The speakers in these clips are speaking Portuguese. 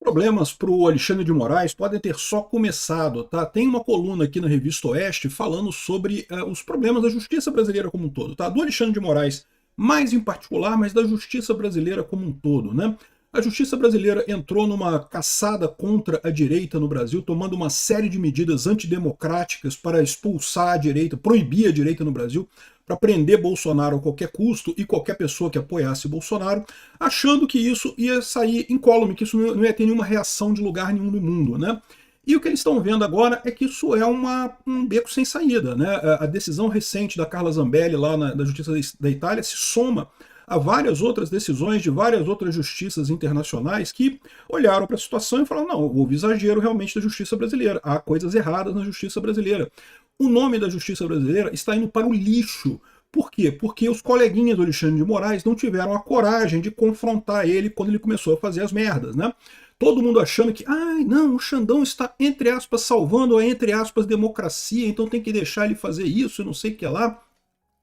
Problemas para o Alexandre de Moraes podem ter só começado, tá? Tem uma coluna aqui na Revista Oeste falando sobre os problemas da justiça brasileira como um todo, tá? Do Alexandre de Moraes mais em particular, mas da justiça brasileira como um todo, né? A justiça brasileira entrou numa caçada contra a direita no Brasil, tomando uma série de medidas antidemocráticas para expulsar a direita, proibir a direita no Brasil, para prender Bolsonaro a qualquer custo e qualquer pessoa que apoiasse Bolsonaro, achando que isso ia sair incólume, que isso não ia ter nenhuma reação de lugar nenhum no mundo, né? E o que eles estão vendo agora é que isso é um beco sem saída, né? A decisão recente da Carla Zambelli lá na Justiça da Itália se soma a várias outras decisões de várias outras justiças internacionais que olharam para a situação e falaram, não, houve exagero realmente da justiça brasileira, há coisas erradas na justiça brasileira. O nome da justiça brasileira está indo para o lixo. Por quê? Porque os coleguinhas do Alexandre de Moraes não tiveram a coragem de confrontar ele quando ele começou a fazer as merdas, né? Todo mundo achando que, ai, não, o Xandão está, entre aspas, salvando a, entre aspas, democracia, então tem que deixar ele fazer isso, não sei o que lá.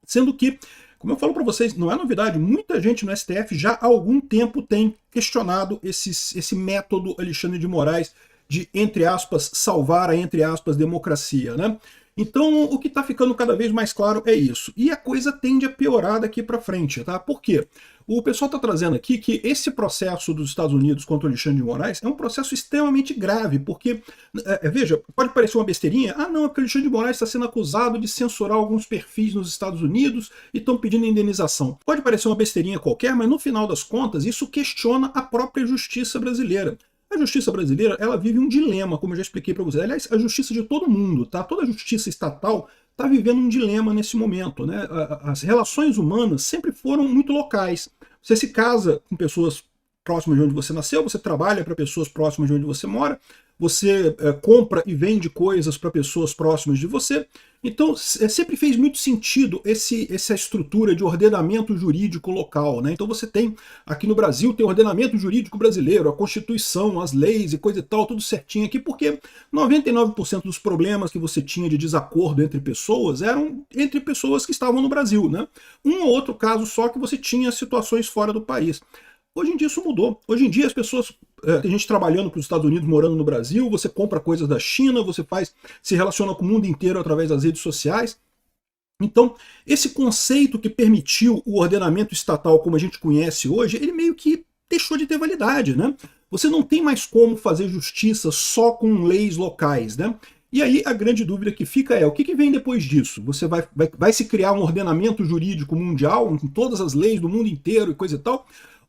Sendo que, como eu falo para vocês, não é novidade, muita gente no STF já há algum tempo tem questionado esse método Alexandre de Moraes de, entre aspas, salvar a, entre aspas, democracia, né? Então, o que está ficando cada vez mais claro é isso. E a coisa tende a piorar daqui para frente, tá? Por quê? O pessoal está trazendo aqui que esse processo dos Estados Unidos contra o Alexandre de Moraes é um processo extremamente grave, porque, veja, pode parecer uma besteirinha, ah não, é porque o Alexandre de Moraes está sendo acusado de censurar alguns perfis nos Estados Unidos e estão pedindo indenização. Pode parecer uma besteirinha qualquer, mas no final das contas isso questiona a própria justiça brasileira. A justiça brasileira, ela vive um dilema, como eu já expliquei para vocês. Aliás, a justiça de todo mundo, tá? Toda a justiça estatal está vivendo um dilema nesse momento, né? As relações humanas sempre foram muito locais. Você se casa com pessoas próximas de onde você nasceu, você trabalha para pessoas próximas de onde você mora, você compra e vende coisas para pessoas próximas de você. Então, sempre fez muito sentido essa estrutura de ordenamento jurídico local, né? Então você tem, aqui no Brasil, tem o ordenamento jurídico brasileiro, a Constituição, as leis e coisa e tal, tudo certinho aqui, porque 99% dos problemas que você tinha de desacordo entre pessoas eram entre pessoas que estavam no Brasil, né? Um ou outro caso só que você tinha situações fora do país. Hoje em dia isso mudou. Hoje em dia as pessoas, tem gente trabalhando para os Estados Unidos, morando no Brasil, você compra coisas da China, você se relaciona com o mundo inteiro através das redes sociais. Então, esse conceito que permitiu o ordenamento estatal como a gente conhece hoje, ele meio que deixou de ter validade, né? Você não tem mais como fazer justiça só com leis locais, né? E aí a grande dúvida que fica é, o que vem depois disso? Você vai se criar um ordenamento jurídico mundial, com todas as leis do mundo inteiro e coisa e tal?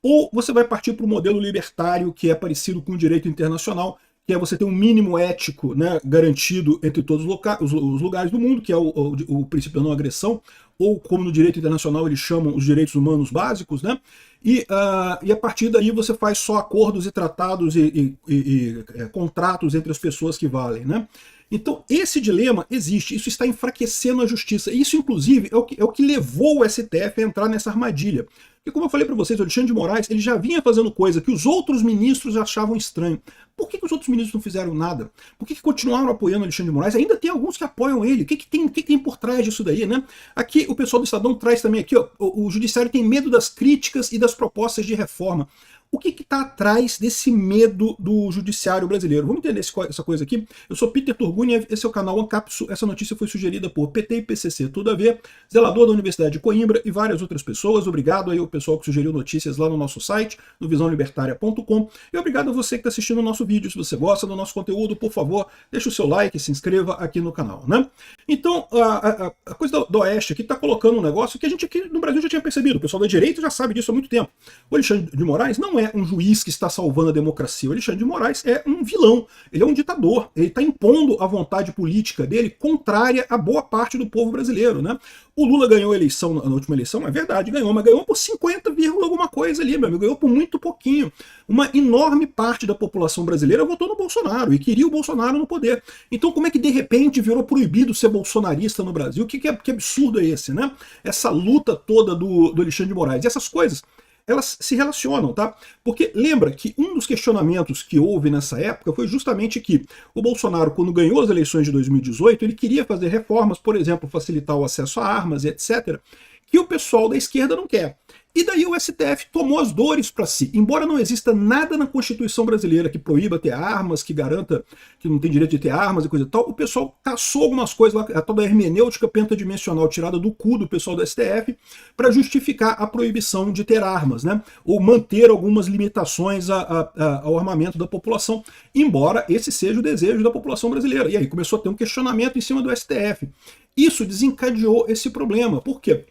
Ou você vai partir para o modelo libertário, que é parecido com o direito internacional, que é você ter um mínimo ético, né, garantido entre todos os lugares do mundo, que é o princípio da não agressão, ou como no direito internacional eles chamam os direitos humanos básicos, né? E a partir daí você faz só acordos e tratados e contratos entre as pessoas que valem, né? Então esse dilema existe, isso está enfraquecendo a justiça. Isso, inclusive, é o que levou o STF a entrar nessa armadilha. Porque, como eu falei para vocês, o Alexandre de Moraes ele já vinha fazendo coisa que os outros ministros achavam estranho. Por que os outros ministros não fizeram nada? Por que continuaram apoiando o Alexandre de Moraes? Ainda tem alguns que apoiam ele. O que tem por trás disso daí, né? Aqui o pessoal do Estadão traz também aqui, ó, o judiciário tem medo das críticas e das propostas de reforma. O que está atrás desse medo do judiciário brasileiro? Vamos entender essa coisa aqui? Eu sou Peter Turguniev, esse é o canal Ancapsu. Essa notícia foi sugerida por PT e PCC, tudo a ver, zelador da Universidade de Coimbra e várias outras pessoas. Obrigado aí ao pessoal que sugeriu notícias lá no nosso site, no visãolibertaria.com. E obrigado a você que está assistindo o nosso vídeo. Se você gosta do nosso conteúdo, por favor, deixa o seu like e se inscreva aqui no canal, né? Então, a coisa do Oeste aqui está colocando um negócio que a gente aqui no Brasil já tinha percebido. O pessoal da direita já sabe disso há muito tempo. O Alexandre de Moraes não é um juiz que está salvando a democracia. O Alexandre de Moraes é um vilão, ele é um ditador, ele está impondo a vontade política dele contrária a boa parte do povo brasileiro, né? O Lula ganhou a eleição na última eleição, é verdade, ganhou, mas ganhou por 50, alguma coisa ali, meu amigo, ganhou por muito pouquinho. Uma enorme parte da população brasileira votou no Bolsonaro e queria o Bolsonaro no poder. Então como é que de repente virou proibido ser bolsonarista no Brasil? Que absurdo é esse, né? Essa luta toda do Alexandre de Moraes. E essas coisas, elas se relacionam, tá? Porque lembra que um dos questionamentos que houve nessa época foi justamente que o Bolsonaro, quando ganhou as eleições de 2018, ele queria fazer reformas, por exemplo, facilitar o acesso a armas, etc., que o pessoal da esquerda não quer. E daí o STF tomou as dores para si. Embora não exista nada na Constituição brasileira que proíba ter armas, que garanta que não tem direito de ter armas e coisa e tal, o pessoal caçou algumas coisas lá, a tal da hermenêutica pentadimensional tirada do cu do pessoal do STF, para justificar a proibição de ter armas, né? Ou manter algumas limitações ao armamento da população, embora esse seja o desejo da população brasileira. E aí começou a ter um questionamento em cima do STF. Isso desencadeou esse problema. Por quê?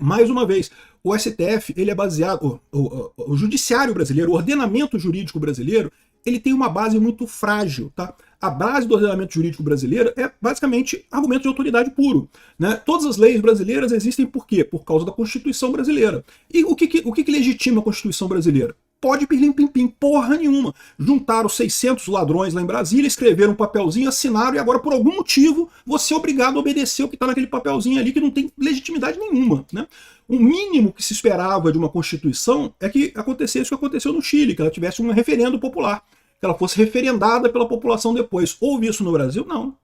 Mais uma vez, o STF ele é baseado, o judiciário brasileiro, o ordenamento jurídico brasileiro, ele tem uma base muito frágil, tá? A base do ordenamento jurídico brasileiro é basicamente argumento de autoridade puro, né? Todas as leis brasileiras existem por quê? Por causa da Constituição brasileira. E o que legitima a Constituição brasileira? Pode pirlim-pim-pim, porra nenhuma. Juntaram 600 ladrões lá em Brasília, escreveram um papelzinho, assinaram, e agora, por algum motivo, você é obrigado a obedecer o que está naquele papelzinho ali, que não tem legitimidade nenhuma, né? O mínimo que se esperava de uma Constituição é que acontecesse o que aconteceu no Chile, que ela tivesse um referendo popular, que ela fosse referendada pela população depois. Houve isso no Brasil? Não.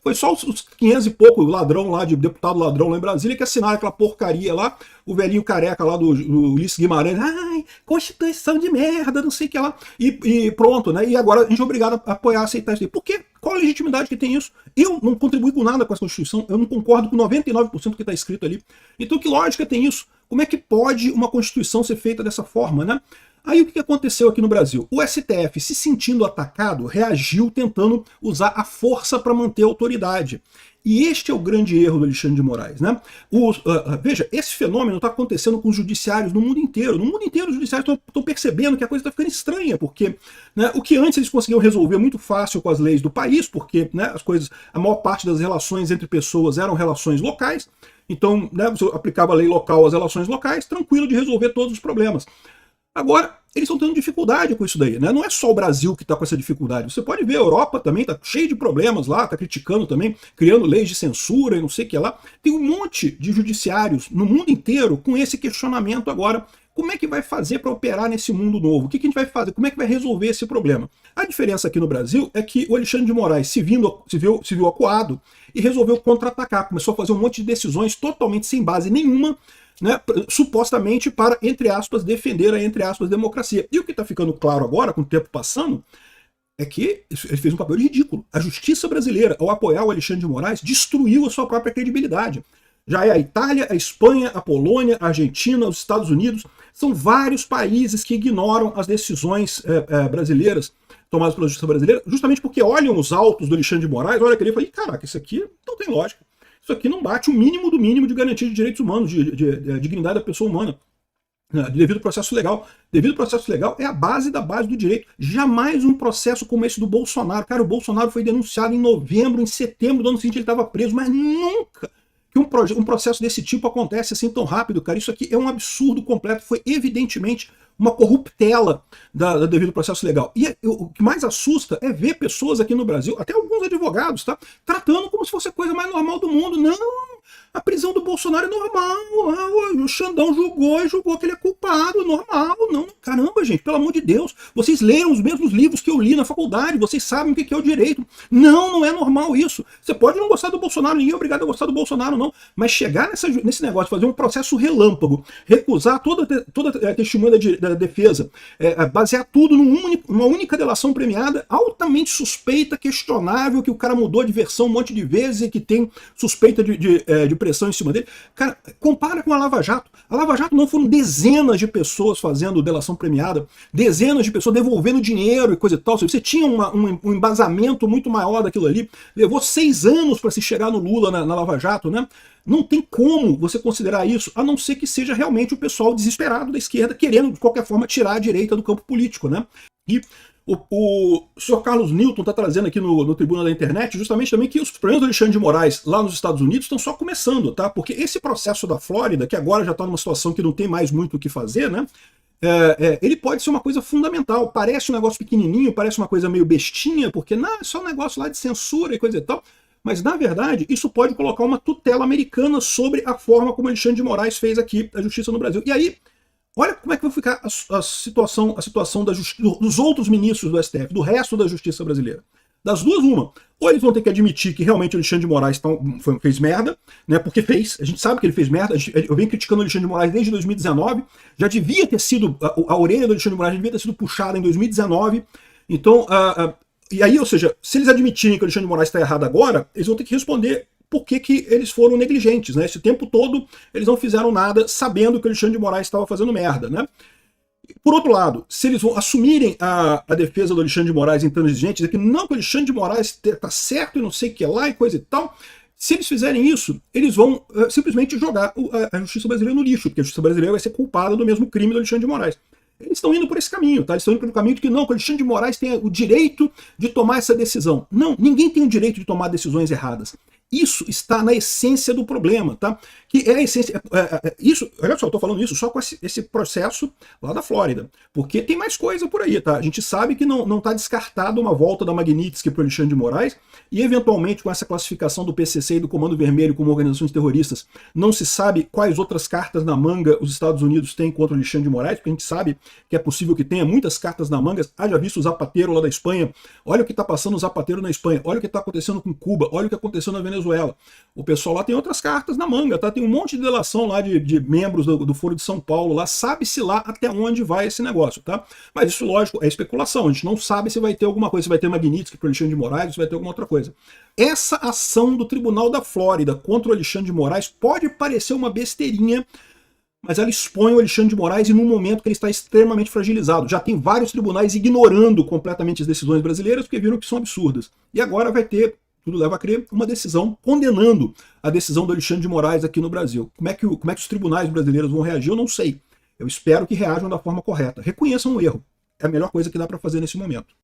Foi só os 500 e pouco ladrão lá, de deputado ladrão lá em Brasília, que assinaram aquela porcaria lá, o velhinho careca lá do Ulisses Guimarães, ai, Constituição de merda, não sei o que lá, e pronto, né? E agora a gente é obrigado a apoiar, aceitar isso aí. Por quê? Qual a legitimidade que tem isso? Eu não contribuí com nada com essa Constituição, eu não concordo com 99% do que está escrito ali. Então que lógica tem isso? Como é que pode uma Constituição ser feita dessa forma, né? Aí o que aconteceu aqui no Brasil? O STF, se sentindo atacado, reagiu tentando usar a força para manter a autoridade. E este é o grande erro do Alexandre de Moraes, né? Veja, esse fenômeno está acontecendo com os judiciários no mundo inteiro. No mundo inteiro os judiciários estão percebendo que a coisa está ficando estranha, porque, né, o que antes eles conseguiam resolver muito fácil com as leis do país, porque, né, a maior parte das relações entre pessoas eram relações locais, então, né, você aplicava a lei local às relações locais, tranquilo de resolver todos os problemas. Agora, eles estão tendo dificuldade com isso daí, né? Não é só o Brasil que está com essa dificuldade. Você pode ver, a Europa também está cheia de problemas lá, está criticando também, criando leis de censura e não sei o que lá. Tem um monte de judiciários no mundo inteiro com esse questionamento agora. Como é que vai fazer para operar nesse mundo novo? O que a gente vai fazer? Como é que vai resolver esse problema? A diferença aqui no Brasil é que o Alexandre de Moraes se viu acuado e resolveu contra-atacar. Começou a fazer um monte de decisões totalmente sem base nenhuma, né, supostamente para, entre aspas, defender a, entre aspas, democracia. E o que está ficando claro agora, com o tempo passando, é que ele fez um papel ridículo. A justiça brasileira, ao apoiar o Alexandre de Moraes, destruiu a sua própria credibilidade. Já é a Itália, a Espanha, a Polônia, a Argentina, os Estados Unidos, são vários países que ignoram as decisões brasileiras tomadas pela justiça brasileira, justamente porque olham os autos do Alexandre de Moraes, olha aquele e falam, caraca, isso aqui não tem lógica. Isso aqui não bate o mínimo do mínimo de garantia de direitos humanos, de dignidade da pessoa humana, de devido processo legal. Devido processo legal é a base da base do direito. Jamais um processo como esse do Bolsonaro. Cara, o Bolsonaro foi denunciado em novembro, em setembro do ano seguinte ele estava preso, mas nunca que um processo desse tipo acontece assim tão rápido, cara. Isso aqui é um absurdo completo. Foi evidentemente uma corruptela da devido processo legal. E o que mais assusta é ver pessoas aqui no Brasil, até alguns advogados, tá, tratando como se fosse a coisa mais normal do mundo. Não, a prisão do Bolsonaro é normal. O Xandão julgou que ele é culpado, normal. Não, caramba, gente, pelo amor de Deus. Vocês leram os mesmos livros que eu li na faculdade, vocês sabem o que é o direito. Não é normal isso. Você pode não gostar do Bolsonaro, ninguém é obrigado a gostar do Bolsonaro, não. Mas chegar nesse negócio, fazer um processo relâmpago, recusar toda a testemunha da defesa, basear tudo numa única delação premiada, altamente suspeita, questionável, que o cara mudou de versão um monte de vezes e que tem suspeita de pressão em cima dele. Cara, compara com a Lava Jato. A Lava Jato não foram dezenas de pessoas fazendo delação premiada, dezenas de pessoas devolvendo dinheiro e coisa e tal. Você tinha um embasamento muito maior daquilo ali. Levou 6 anos para se chegar no Lula na Lava Jato, né? Não tem como você considerar isso, a não ser que seja realmente o pessoal desesperado da esquerda, querendo, de qualquer forma, tirar a direita do campo político, né? E o senhor Carlos Newton está trazendo aqui no Tribuna da Internet justamente também que os problemas do Alexandre de Moraes lá nos Estados Unidos estão só começando, tá? Porque esse processo da Flórida, que agora já está numa situação que não tem mais muito o que fazer, né? Ele pode ser uma coisa fundamental. Parece um negócio pequenininho, parece uma coisa meio bestinha, porque não, é só um negócio lá de censura e coisa e tal. Mas, na verdade, isso pode colocar uma tutela americana sobre a forma como Alexandre de Moraes fez aqui a justiça no Brasil. E aí, olha como é que vai ficar a situação dos outros ministros do STF, do resto da justiça brasileira. Das duas, uma. Ou eles vão ter que admitir que realmente o Alexandre de Moraes fez merda, né? Porque fez, a gente sabe que ele fez merda. Eu venho criticando o Alexandre de Moraes desde 2019. Já devia ter sido, a orelha do Alexandre de Moraes devia ter sido puxada em 2019. Então, e aí, ou seja, se eles admitirem que o Alexandre de Moraes está errado agora, eles vão ter que responder por que eles foram negligentes, né? Esse tempo todo eles não fizeram nada sabendo que o Alexandre de Moraes estava fazendo merda, né? Por outro lado, se eles vão assumirem a defesa do Alexandre de Moraes intransigente, dizer que não, que o Alexandre de Moraes está certo e não sei o que lá e coisa e tal, se eles fizerem isso, eles vão simplesmente jogar a justiça brasileira no lixo, porque a justiça brasileira vai ser culpada do mesmo crime do Alexandre de Moraes. Eles estão indo por esse caminho, tá? Eles estão indo pelo caminho de que não, que o Alexandre de Moraes tem o direito de tomar essa decisão. Não, ninguém tem o direito de tomar decisões erradas. Isso está na essência do problema, tá? Que é a essência. Isso, olha só, eu tô falando isso só com esse processo lá da Flórida. Porque tem mais coisa por aí, tá? A gente sabe que não está descartado uma volta da Magnitsky para o Alexandre de Moraes, e eventualmente com essa classificação do PCC e do Comando Vermelho como organizações terroristas, não se sabe quais outras cartas na manga os Estados Unidos têm contra o Alexandre de Moraes, porque a gente sabe que é possível que tenha muitas cartas na manga. Haja visto o Zapatero lá da Espanha, olha o que está passando o Zapatero na Espanha, olha o que está acontecendo com Cuba, olha o que aconteceu na Venezuela. O pessoal lá tem outras cartas na manga, tá? Tem um monte de delação lá de membros do Foro de São Paulo lá, sabe-se lá até onde vai esse negócio, tá? Mas isso, lógico, é especulação, a gente não sabe se vai ter alguma coisa, se vai ter Magnitsky para o Alexandre de Moraes, se vai ter alguma outra coisa. Essa ação do Tribunal da Flórida contra o Alexandre de Moraes pode parecer uma besteirinha, mas ela expõe o Alexandre de Moraes em um momento que ele está extremamente fragilizado. Já tem vários tribunais ignorando completamente as decisões brasileiras porque viram que são absurdas. E agora vai ter, tudo leva a crer, uma decisão condenando a decisão do Alexandre de Moraes aqui no Brasil. Como é que os tribunais brasileiros vão reagir, eu não sei. Eu espero que reajam da forma correta. Reconheçam o erro. É a melhor coisa que dá para fazer nesse momento.